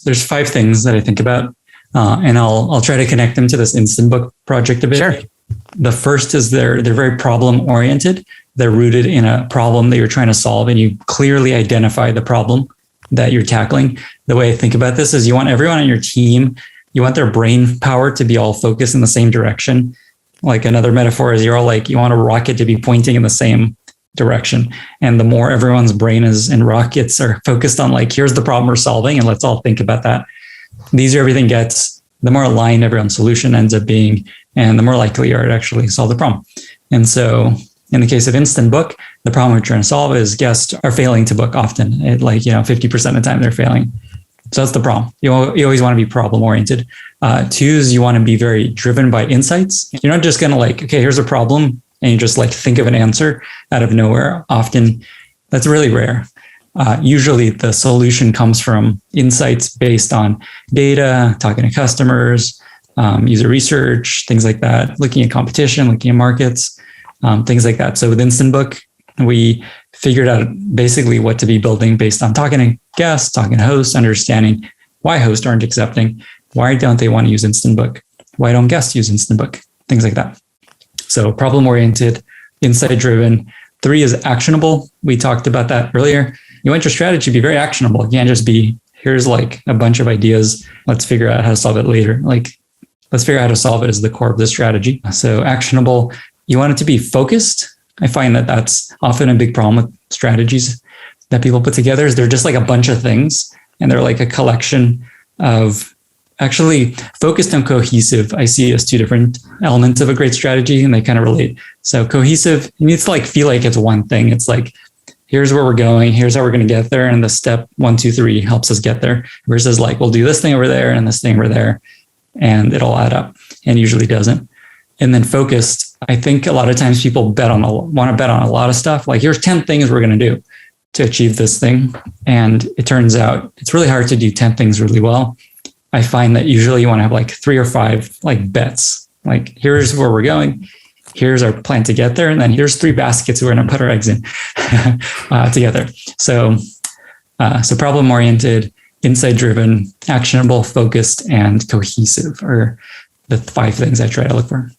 there's 5 things that I think about, and I'll try to connect them to this Instant Book project a bit. Sure. The first is they're very problem oriented. They're rooted in a problem that you're trying to solve, and you clearly identify the problem that you're tackling. The way I think about this is you want everyone on your team, you want their brain power to be all focused in the same direction. Like another metaphor is you're all like, you want a rocket to be pointing in the same direction. And the more everyone's brain is and rockets are focused on like, here's the problem we're solving, and let's all think about that. The easier everything gets, the more aligned everyone's solution ends up being, and the more likely you are to actually solve the problem. And so in the case of Instant Book, the problem we're trying to solve is guests are failing to book often. At 50% of the time they're failing. So that's the problem. You always want to be problem oriented. 2 is you want to be very driven by insights. You're not just going to like, okay, here's a problem, and you just like think of an answer out of nowhere. Often that's really rare. Usually the solution comes from insights based on data, talking to customers, user research, things like that, looking at competition, looking at markets, things like that. So with Instant Book, we figured out basically what to be building based on talking to guests, talking to hosts, understanding why hosts aren't accepting, why don't they want to use Instant Book, why don't guests use Instant Book, things like that. So problem-oriented, insight-driven. 3 is actionable. We talked about that earlier. You want your strategy to be very actionable. It can't just be, here's like a bunch of ideas. Let's figure out how to solve it later. Like, let's figure out how to solve it as the core of the strategy. So actionable. You want it to be focused. I find that that's often a big problem with strategies that people put together is they're just like a bunch of things, and they're like a collection of actually focused and cohesive. I see as 2 different elements of a great strategy, and they kind of relate. So cohesive, you need to like feel like it's one thing. It's like, here's where we're going, here's how we're going to get there. And the step 1, 2, 3 helps us get there, versus like, we'll do this thing over there and this thing over there, and it'll add up, and usually doesn't. And then focused, I think a lot of times people want to bet on a lot of stuff. Like, here's 10 things we're going to do to achieve this thing. And it turns out it's really hard to do 10 things really well. I find that usually you want to have like 3 or 5 like bets. Like, here's where we're going. Here's our plan to get there. And then here's 3 baskets we're going to put our eggs in together. So problem oriented, insight driven, actionable, focused, and cohesive are the 5 things I try to look for.